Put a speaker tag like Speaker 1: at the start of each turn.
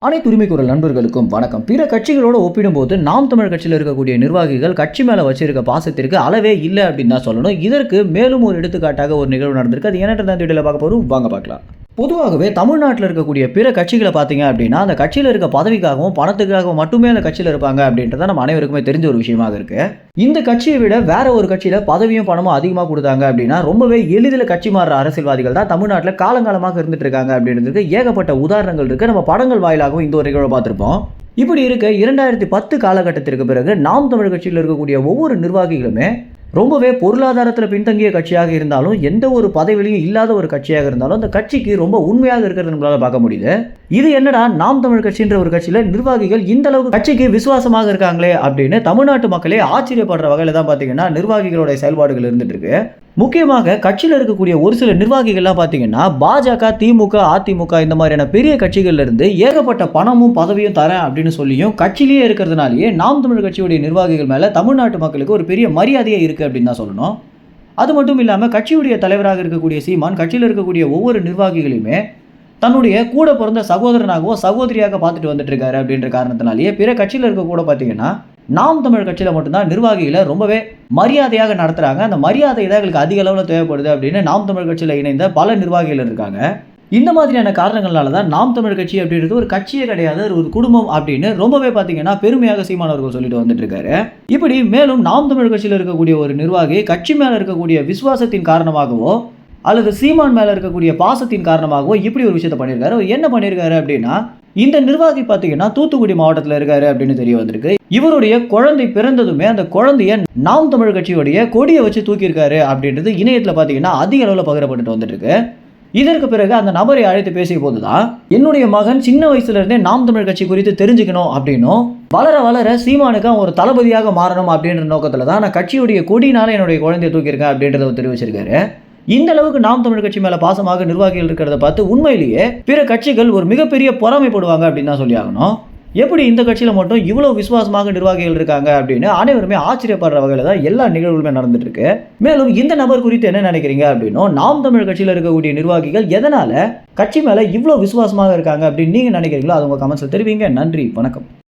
Speaker 1: அனைத்து உரிமை குரல் நண்பர்களுக்கும் வணக்கம். பிற கட்சிகளோடு ஒப்பிடும்போது நாம் தமிழர் கட்சியில் இருக்கக்கூடிய நிர்வாகிகள் கட்சி மேலே வச்சிருக்க பாசத்திற்கு அளவே இல்லை அப்படின்னு தான் சொல்லணும். இதற்கு மேலும் ஒரு எடுத்துக்காட்டாக ஒரு நிகழ்வு நடந்திருக்கு. அது என்னென்ன தான் வீடியோவில் பார்க்க போகிறோம், வாங்க பார்க்கலாம். பொதுவாகவே தமிழ்நாட்டில் இருக்கக்கூடிய பிற கட்சிகளை பார்த்தீங்க அப்படின்னா அந்த கட்சியில் இருக்க பதவிக்காகவும் பணத்துக்காகவும் மட்டுமே அந்த கட்சியில் இருப்பாங்க அப்படின்றத நம்ம அனைவருக்குமே தெரிஞ்ச ஒரு விஷயமாக இருக்கு. இந்த கட்சியை விட வேற ஒரு கட்சியில பதவியும் பணமும் அதிகமாக கொடுத்தாங்க அப்படின்னா ரொம்பவே எளிதில் கட்சி மாறுற அரசியல்வாதிகள் தான் தமிழ்நாட்டில் காலங்காலமாக இருந்துட்டு இருக்காங்க அப்படின்றதுக்கு ஏகப்பட்ட உதாரணங்கள் இருக்கு. நம்ம படங்கள் வாயிலாகவும் இந்த ஒரு நிகழ்வை பார்த்திருப்போம். இப்படி இருக்க 2010 காலகட்டத்திற்கு பிறகு நாம் தமிழ் கட்சியில் இருக்கக்கூடிய ஒவ்வொரு நிர்வாகிகளுமே ரொம்பவே பொருளாதாரத்தில் பின்தங்கிய கட்சியாக இருந்தாலும் எந்த ஒரு பதவியிலையும் இல்லாத ஒரு கட்சியாக இருந்தாலும் அந்த கட்சிக்கு ரொம்ப உண்மையாக இருக்கிறது நம்மளால பார்க்க முடியுது. இது என்னடா நாம் தமிழ் கட்சின்ற ஒரு கட்சியில நிர்வாகிகள் இந்த அளவுக்கு கட்சிக்கு விசுவாசமாக இருக்காங்களே அப்படின்னு தமிழ்நாட்டு மக்களே ஆச்சரியப்படுற வகையில தான் பார்த்தீங்கன்னா நிர்வாகிகளோட செயல்பாடுகள் இருந்துட்டு இருக்கு. முக்கியமாக கட்சியில் இருக்கக்கூடிய ஒரு சில நிர்வாகிகள்லாம் பார்த்தீங்கன்னா பாஜக, திமுக, அதிமுக இந்த மாதிரியான பெரிய கட்சிகள்ல இருந்து ஏகப்பட்ட பணமும் பதவியும் தரேன் அப்படின்னு சொல்லியும் கட்சியிலேயே இருக்கிறதுனாலேயே நாம் தமிழ் கட்சியுடைய நிர்வாகிகள் மேல தமிழ்நாட்டு மக்களுக்கு ஒரு பெரிய மரியாதையே இருக்கு அப்படின்னு தான் சொல்லணும். அது மட்டும் இல்லாமல் கட்சியுடைய தலைவராக இருக்கக்கூடிய சீமான் கட்சியில் இருக்கக்கூடிய ஒவ்வொரு நிர்வாகிகளையுமே தன்னுடைய கூட பிறந்த சகோதரனாகவோ சகோதரியாக பார்த்துட்டு வந்துட்டு இருக்காரு அப்படின்ற காரணத்தினாலேயே பிற கட்சியில் இருக்க கூட பார்த்தீங்கன்னா நாம் தமிழ் கட்சியில் மட்டும்தான் நிர்வாகிகளை ரொம்பவே மரியாதையாக நடத்துகிறாங்க. அந்த மரியாதை தான் எங்களுக்கு அதிக அளவில் தேவைப்படுது அப்படின்னு நாம் தமிழ் கட்சியில் இணைந்த பல நிர்வாகிகள் இருக்காங்க. இந்த மாதிரியான காரணங்களால தான் நாம் தமிழ் கட்சி அப்படின்றது ஒரு கட்சியே கிடையாது, ஒரு குடும்பம் அப்படின்னு ரொம்பவே பார்த்தீங்கன்னா பெருமையாக சீமானவர்கள் சொல்லிட்டு வந்துட்டு இருக்காரு. இப்படி மேலும் நாம் தமிழ் கட்சியில் இருக்கக்கூடிய ஒரு நிர்வாகி கட்சி மேலே இருக்கக்கூடிய விசுவாசத்தின் காரணமாகவோ அல்லது சீமான் மேலே இருக்கக்கூடிய பாசத்தின் காரணமாகவோ இப்படி ஒரு விஷயத்தை பண்ணியிருக்காரு. அவர் என்ன பண்ணியிருக்காரு அப்படின்னா இந்த நிர்வாகி பார்த்தீங்கன்னா தூத்துக்குடி மாவட்டத்தில் இருக்காரு அப்படின்னு தெரிய வந்திருக்கு. இவருடைய குழந்தை பிறந்ததுமே அந்த குழந்தைய நாம் தமிழ் கட்சியுடைய கொடியை வச்சு தூக்கியிருக்காரு அப்படின்றது இணையத்தில் பார்த்தீங்கன்னா அதிக அளவில் பகிரப்பட்டு வந்துட்டு இருக்கு. இதற்கு பிறகு அந்த நபரை அழைத்து பேசிய போதுதான் என்னுடைய மகன் சின்ன வயசுல இருந்தே நாம் தமிழ் கட்சி குறித்து தெரிஞ்சுக்கணும் அப்படின்னும் வளர வளர சீமானுக்கு ஒரு தளபதியாக மாறணும் அப்படின்ற நோக்கத்துல தான் நான் கட்சியுடைய கொடினால என்னுடைய குழந்தையை தூக்கியிருக்கேன் அப்படின்றத தெரிவிச்சிருக்காரு. இந்த அளவுக்கு நாம் தமிழ் கட்சி மேல பாசமாக நிர்வாகிகள் இருக்கிறத பார்த்து உண்மையிலேயே பிற கட்சிகள் ஒரு மிகப்பெரிய பொறாமைப்படுவாங்க அப்படின்னு தான் சொல்லி ஆகணும். எப்படி இந்த கட்சியில மட்டும் இவ்வளவு விசுவாசமாக நிர்வாகிகள் இருக்காங்க அப்படின்னு அனைவருமே ஆச்சரியப்படுற வகையில தான் எல்லா நிகழ்வுகளுமே நடந்துட்டு இருக்கு. மேலும் இந்த நபர் குறித்து என்ன நினைக்கிறீங்க அப்படின்னும் நாம் தமிழ் கட்சியில் இருக்கக்கூடிய நிர்வாகிகள் எதனால கட்சி மேல இவ்வளவு விசுவாசமாக இருக்காங்க அப்படின்னு நீங்க நினைக்கிறீங்களோ அது உங்க கமெண்ட்ஸ்ல தெரிவிங்க. நன்றி, வணக்கம்.